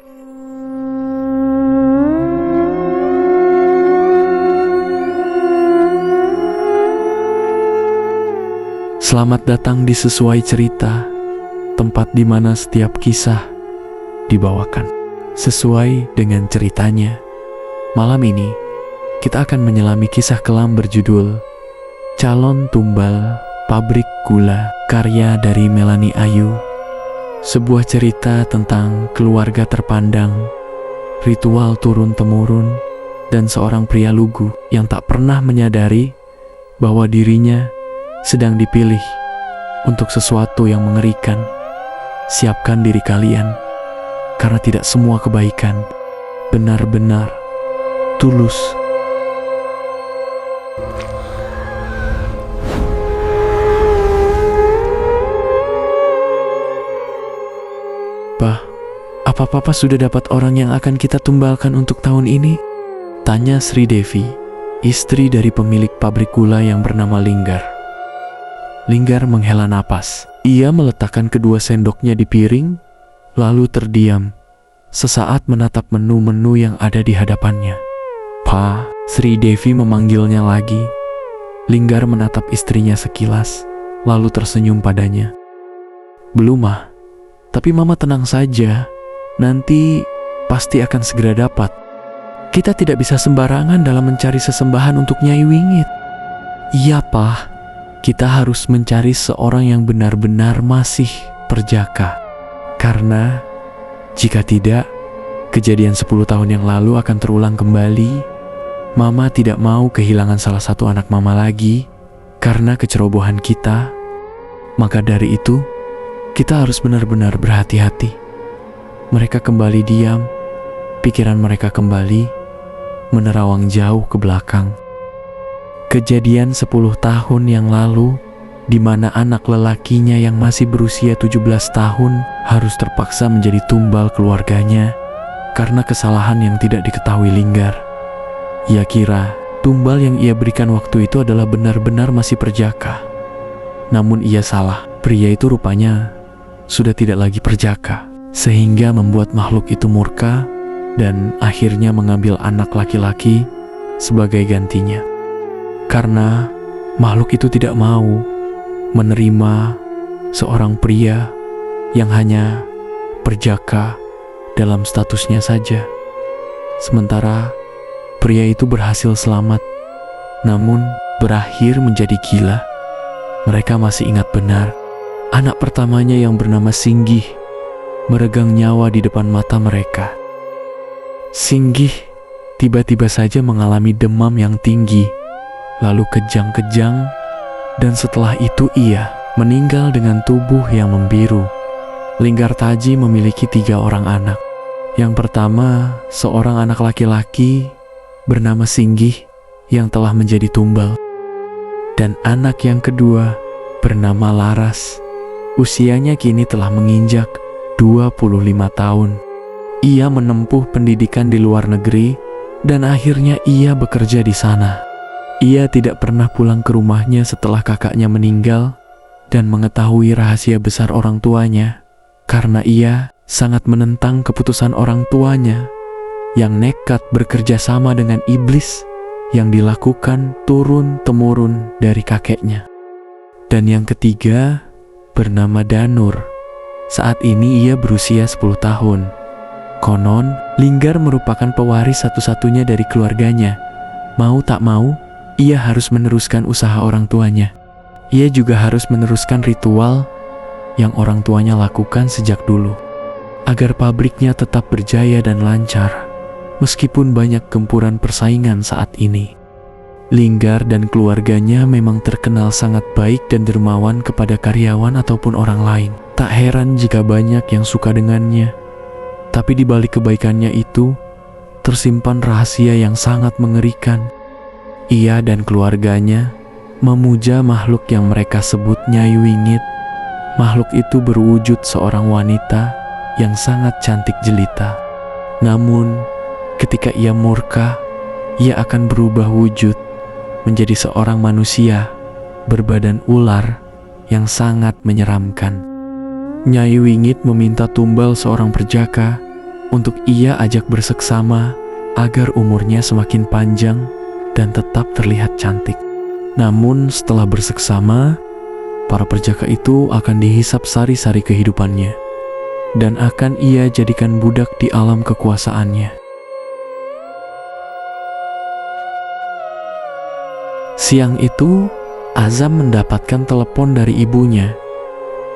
Selamat datang di Sesuai Cerita, tempat di mana setiap kisah dibawakan sesuai dengan ceritanya. Malam ini, kita akan menyelami kisah kelam berjudul Calon Tumbal Pabrik Gula, karya dari Melanie Ayu. Sebuah cerita tentang keluarga terpandang, ritual turun-temurun, dan seorang pria lugu yang tak pernah menyadari bahwa dirinya sedang dipilih untuk sesuatu yang mengerikan. Siapkan diri kalian, karena tidak semua kebaikan benar-benar tulus. Bah, apa Papa sudah dapat orang yang akan kita tumbalkan untuk tahun ini? Tanya Sri Devi, istri dari pemilik pabrik gula yang bernama Linggar. Linggar menghela napas. Ia meletakkan kedua sendoknya di piring, lalu terdiam, sesaat menatap menu-menu yang ada di hadapannya. Pa, Sri Devi memanggilnya lagi. Linggar menatap istrinya sekilas, lalu tersenyum padanya. Belum, Ma. Tapi Mama tenang saja. Nanti pasti akan segera dapat. Kita tidak bisa sembarangan dalam mencari sesembahan untuk Nyai Wingit. Iya, Pa. Kita harus mencari seorang yang benar-benar masih perjaka. Karena jika tidak, kejadian 10 tahun yang lalu akan terulang kembali. Mama tidak mau kehilangan salah satu anak Mama lagi karena kecerobohan kita. Maka dari itu, kita harus benar-benar berhati-hati. Mereka kembali diam, pikiran mereka kembali menerawang jauh ke belakang. Kejadian 10 tahun yang lalu, di mana anak lelakinya yang masih berusia 17 tahun harus terpaksa menjadi tumbal keluarganya karena kesalahan yang tidak diketahui Linggar. Ia kira tumbal yang ia berikan waktu itu adalah benar-benar masih perjaka. Namun ia salah, pria itu rupanya sudah tidak lagi perjaka, sehingga membuat makhluk itu murka dan akhirnya mengambil anak laki-laki sebagai gantinya. Karena makhluk itu tidak mau menerima seorang pria yang hanya perjaka dalam statusnya saja. Sementara pria itu berhasil selamat, namun berakhir menjadi gila. Mereka masih ingat benar, anak pertamanya yang bernama Singgih meregang nyawa di depan mata mereka. Singgih tiba-tiba saja mengalami demam yang tinggi, lalu kejang-kejang, dan setelah itu ia meninggal dengan tubuh yang membiru. Linggar Taji memiliki 3 orang anak. Yang pertama, seorang anak laki-laki bernama Singgih yang telah menjadi tumbal. Dan anak yang kedua bernama Laras. Usianya kini telah menginjak 25 tahun. Ia menempuh pendidikan di luar negeri dan akhirnya ia bekerja di sana. Ia tidak pernah pulang ke rumahnya setelah kakaknya meninggal dan mengetahui rahasia besar orang tuanya, karena ia sangat menentang keputusan orang tuanya yang nekat bekerja sama dengan iblis yang dilakukan turun-temurun dari kakeknya. Dan yang ketiga bernama Danur. Saat ini ia berusia 10 tahun. Konon, Linggar merupakan pewaris satu-satunya dari keluarganya. Mau tak mau, ia harus meneruskan usaha orang tuanya. Ia juga harus meneruskan ritual yang orang tuanya lakukan sejak dulu, agar pabriknya tetap berjaya dan lancar, meskipun banyak gempuran persaingan saat ini. Linggar dan keluarganya memang terkenal sangat baik dan dermawan kepada karyawan ataupun orang lain. Tak heran jika banyak yang suka dengannya. Tapi di balik kebaikannya itu, tersimpan rahasia yang sangat mengerikan. Ia dan keluarganya memuja makhluk yang mereka sebut Nyai Wingit. Makhluk itu berwujud seorang wanita yang sangat cantik jelita. Namun, ketika ia murka, ia akan berubah wujud menjadi seorang manusia berbadan ular yang sangat menyeramkan. Nyai Wingit meminta tumbal seorang perjaka untuk ia ajak berseksama agar umurnya semakin panjang dan tetap terlihat cantik. Namun setelah berseksama, para perjaka itu akan dihisap sari-sari kehidupannya dan akan ia jadikan budak di alam kekuasaannya. Siang itu, Azam mendapatkan telepon dari ibunya.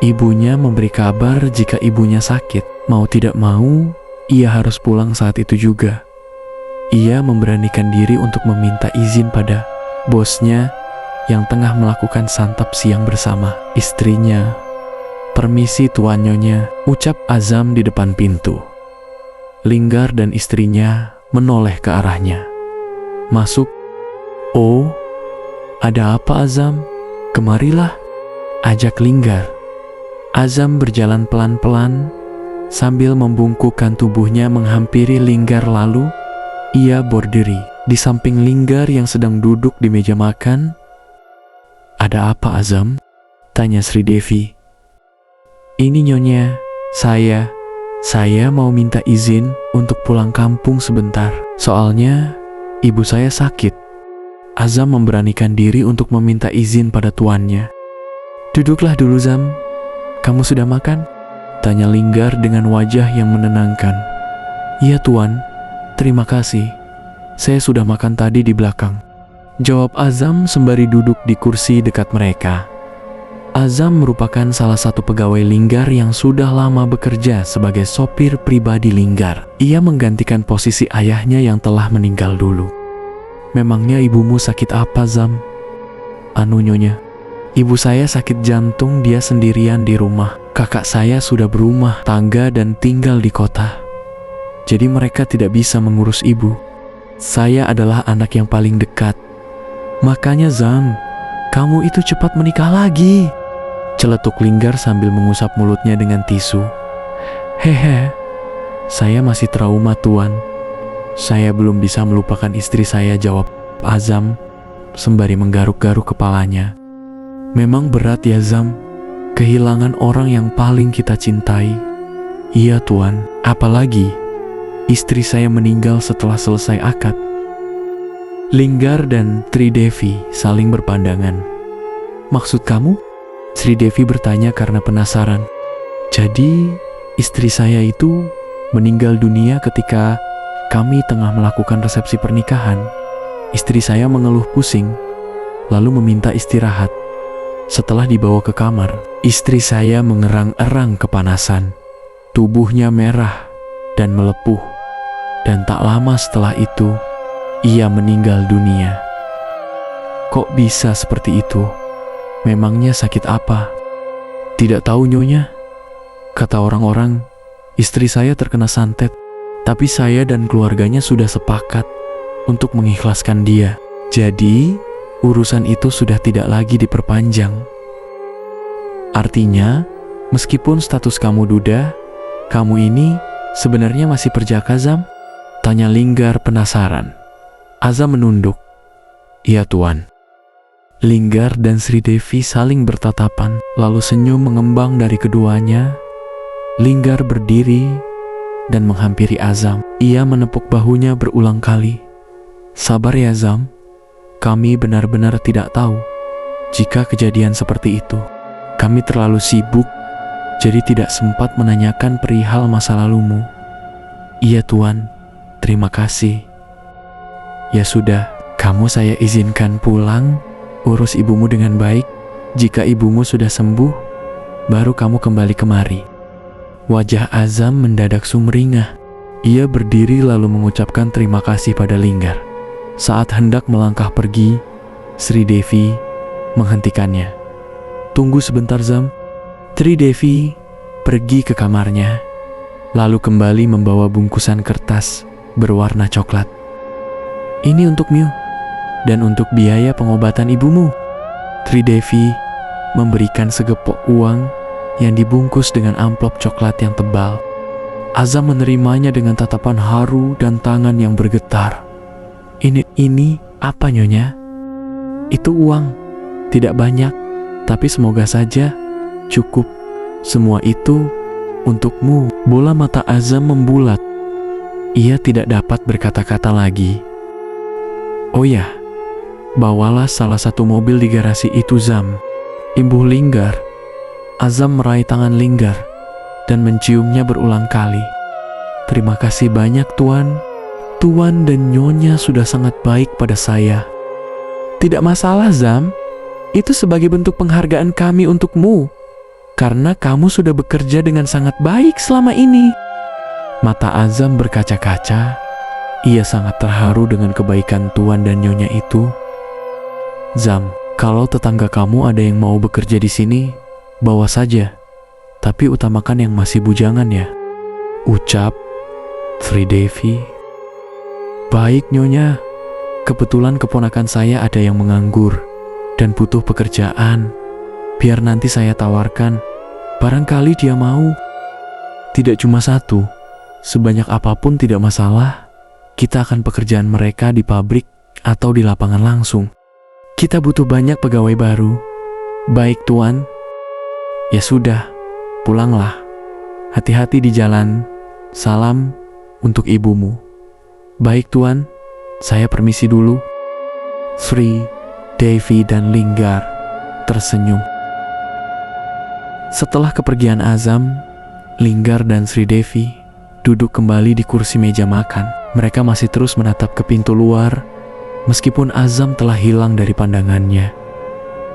Ibunya memberi kabar jika ibunya sakit. Mau tidak mau, ia harus pulang saat itu juga. Ia memberanikan diri untuk meminta izin pada bosnya yang tengah melakukan santap siang bersama istrinya. "Permisi Tuan Nyonya," ucap Azam di depan pintu. Linggar dan istrinya menoleh ke arahnya. "Masuk." "Oh, ada apa Azam? Kemarilah," ajak Linggar. Azam berjalan pelan-pelan sambil membungkukkan tubuhnya menghampiri Linggar, lalu ia berdiri di samping Linggar yang sedang duduk di meja makan. "Ada apa Azam?" tanya Sri Devi. "Ini Nyonya, saya mau minta izin untuk pulang kampung sebentar. Soalnya ibu saya sakit." Azam memberanikan diri untuk meminta izin pada tuannya. "Duduklah dulu Zam. Kamu sudah makan?" tanya Linggar dengan wajah yang menenangkan. "Iya Tuan, terima kasih. Saya sudah makan tadi di belakang," jawab Azam sembari duduk di kursi dekat mereka. Azam merupakan salah satu pegawai Linggar yang sudah lama bekerja sebagai sopir pribadi Linggar. Ia menggantikan posisi ayahnya yang telah meninggal dulu. "Memangnya ibumu sakit apa Zam?" "Anu Nyonya, ibu saya sakit jantung, dia sendirian di rumah. Kakak saya sudah berumah tangga dan tinggal di kota. Jadi mereka tidak bisa mengurus ibu. Saya adalah anak yang paling dekat. Makanya Zam, kamu itu cepat menikah lagi," celetuk Linggar sambil mengusap mulutnya dengan tisu. "Hehe, saya masih trauma Tuan. Saya belum bisa melupakan istri saya," jawab Azam sembari menggaruk-garuk kepalanya. "Memang berat ya Zam, kehilangan orang yang paling kita cintai." "Iya Tuan, apalagi istri saya meninggal setelah selesai akad." Linggar dan Sri Devi saling berpandangan. "Maksud kamu?" Sri Devi bertanya karena penasaran. "Jadi istri saya itu meninggal dunia ketika kami tengah melakukan resepsi pernikahan. Istri saya mengeluh pusing, lalu meminta istirahat. Setelah dibawa ke kamar, istri saya mengerang-erang kepanasan. Tubuhnya merah dan melepuh. Dan tak lama setelah itu, ia meninggal dunia." "Kok bisa seperti itu? Memangnya sakit apa?" "Tidak tahu Nyonya. Kata orang-orang, istri saya terkena santet. Tapi saya dan keluarganya sudah sepakat untuk mengikhlaskan dia. Jadi, urusan itu sudah tidak lagi diperpanjang." "Artinya, meskipun status kamu duda, kamu ini sebenarnya masih perjaka Zam?" tanya Linggar penasaran. Azam menunduk. "Iya Tuan." Linggar dan Sri Devi saling bertatapan, lalu senyum mengembang dari keduanya. Linggar berdiri dan menghampiri Azam. Ia menepuk bahunya berulang kali. "Sabar ya Zam, kami benar-benar tidak tahu jika kejadian seperti itu. Kami terlalu sibuk, jadi tidak sempat menanyakan perihal masa lalumu." "Iya Tuan, terima kasih." "Ya sudah, kamu saya izinkan pulang, urus ibumu dengan baik. Jika ibumu sudah sembuh, baru kamu kembali kemari." Wajah Azam mendadak sumringah. Ia berdiri lalu mengucapkan terima kasih pada Linggar. Saat hendak melangkah pergi, Sri Devi menghentikannya. "Tunggu sebentar Zam." Sri Devi pergi ke kamarnya, lalu kembali membawa bungkusan kertas berwarna coklat. "Ini untukmu dan untuk biaya pengobatan ibumu." Sri Devi memberikan segepok uang yang dibungkus dengan amplop coklat yang tebal. Azam menerimanya dengan tatapan haru dan tangan yang bergetar. Ini apa Nyonya?" "Itu uang, tidak banyak, tapi semoga saja cukup. Semua itu untukmu." Bola mata Azam membulat Ia tidak dapat berkata-kata lagi. Oh ya, bawalah salah satu mobil di garasi itu, Zam. Imbuh Linggar. Azam meraih tangan Linggar dan menciumnya berulang kali. Terima kasih banyak, Tuan. Tuan dan Nyonya sudah sangat baik pada saya. Tidak masalah, Zam. Itu sebagai bentuk penghargaan kami untukmu. Karena kamu sudah bekerja dengan sangat baik selama ini. Mata Azam berkaca-kaca. Ia sangat terharu dengan kebaikan Tuan dan Nyonya itu. Zam, kalau tetangga kamu ada yang mau bekerja di sini, bawa saja. Tapi utamakan yang masih bujangan ya. Ucap Sri Devi. Baik, Nyonya. Kebetulan keponakan saya ada yang menganggur dan butuh pekerjaan. Biar nanti saya tawarkan. Barangkali dia mau. Tidak cuma satu. Sebanyak apapun tidak masalah. Kita akan pekerjaan mereka di pabrik atau di lapangan langsung. Kita butuh banyak pegawai baru. Baik, Tuan. Ya sudah, pulanglah. Hati-hati di jalan. Salam untuk ibumu. Baik, Tuan. Saya permisi dulu. Sri, Devi, dan Linggar tersenyum. Setelah kepergian Azam, Linggar dan Sri Devi duduk kembali di kursi meja makan. Mereka masih terus menatap ke pintu luar, meskipun Azam telah hilang dari pandangannya.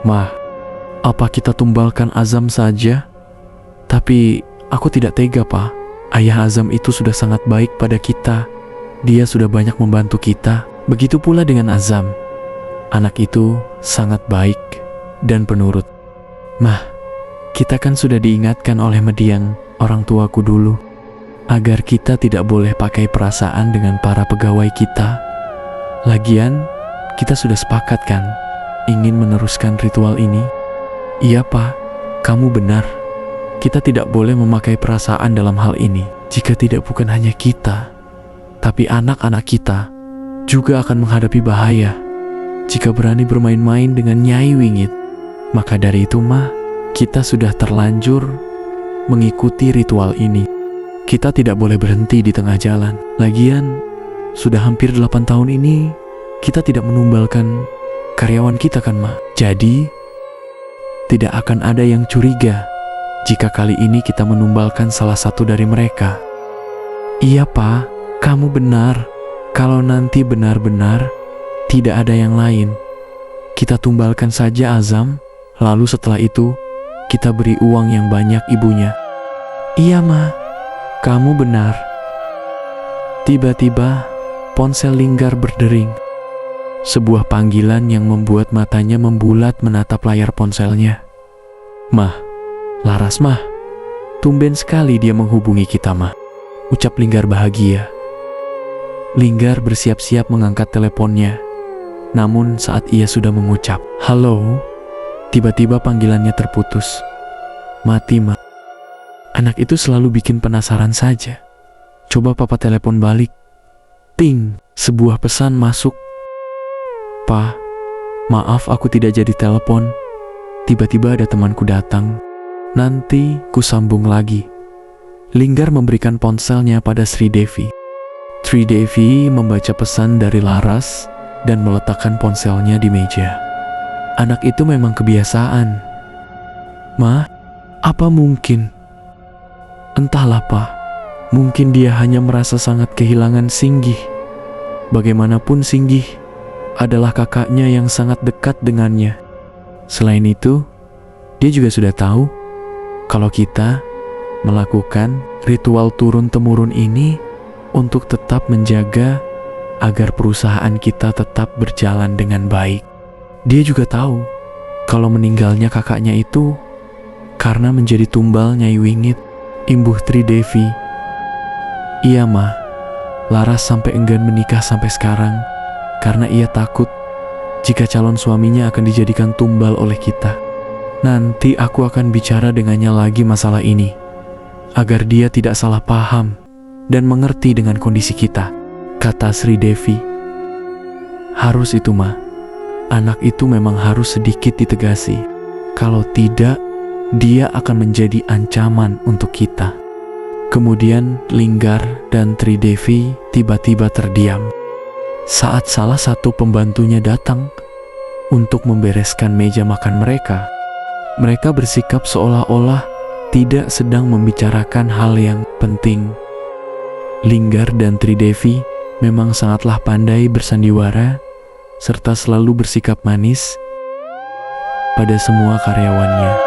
Mah, apa kita tumbalkan Azam saja? Tapi aku tidak tega, Pak. Ayah Azam itu sudah sangat baik pada kita. Dia sudah banyak membantu kita. Begitu pula dengan Azam. Anak itu sangat baik dan penurut. Mah, kita kan sudah diingatkan oleh Mediang, orang tuaku dulu, agar kita tidak boleh pakai perasaan dengan para pegawai kita. Lagian, kita sudah sepakat kan, ingin meneruskan ritual ini? Iya, Pak, kamu benar. Kita tidak boleh memakai perasaan dalam hal ini. Jika tidak, bukan hanya kita, tapi anak-anak kita juga akan menghadapi bahaya jika berani bermain-main dengan Nyai Wingit. Maka dari itu, Mah, kita sudah terlanjur mengikuti ritual ini. Kita tidak boleh berhenti di tengah jalan. Lagian, sudah hampir 8 tahun ini, kita tidak menumbalkan karyawan kita kan, Ma? Jadi, tidak akan ada yang curiga jika kali ini kita menumbalkan salah satu dari mereka. Iya, Pak, kamu benar. Kalau nanti benar-benar tidak ada yang lain, kita tumbalkan saja Azam, lalu setelah itu, kita beri uang yang banyak ibunya. Iya, Ma, kamu benar. Tiba-tiba, ponsel Linggar berdering. Sebuah panggilan yang membuat matanya membulat menatap layar ponselnya. Mah, Laras, Mah. Tumben sekali dia menghubungi kita, Mah. Ucap Linggar bahagia. Linggar bersiap-siap mengangkat teleponnya. Namun saat ia sudah mengucap, "Halo," tiba-tiba panggilannya terputus. Mati, Ma. Anak itu selalu bikin penasaran saja. Coba papa telepon balik. Ting, sebuah pesan masuk. Pa, maaf aku tidak jadi telepon. Tiba-tiba ada temanku datang. Nanti ku sambung lagi. Linggar memberikan ponselnya pada Sri Devi. Sri Devi membaca pesan dari Laras dan meletakkan ponselnya di meja. Anak itu memang kebiasaan. Ma, apa mungkin? Entahlah, Pa. Mungkin dia hanya merasa sangat kehilangan Singgih. Bagaimanapun Singgih adalah kakaknya yang sangat dekat dengannya. Selain itu, dia juga sudah tahu kalau kita melakukan ritual turun-temurun ini untuk tetap menjaga agar perusahaan kita tetap berjalan dengan baik. Dia juga tahu kalau meninggalnya kakaknya itu karena menjadi tumbal Nyai Wingit, imbuh Sri Devi. Iya, Ma, Laras sampai enggan menikah sampai sekarang karena ia takut jika calon suaminya akan dijadikan tumbal oleh kita. Nanti aku akan bicara dengannya lagi masalah ini, agar dia tidak salah paham dan mengerti dengan kondisi kita, kata Sri Devi. Harus itu, Ma. Anak itu memang harus sedikit ditegasi. Kalau tidak, dia akan menjadi ancaman untuk kita. Kemudian Linggar dan Tridevi tiba-tiba terdiam saat salah satu pembantunya datang untuk membereskan meja makan mereka. Mereka bersikap seolah-olah tidak sedang membicarakan hal yang penting. Linggar dan Tridevi memang sangatlah pandai bersandiwara serta selalu bersikap manis pada semua karyawannya.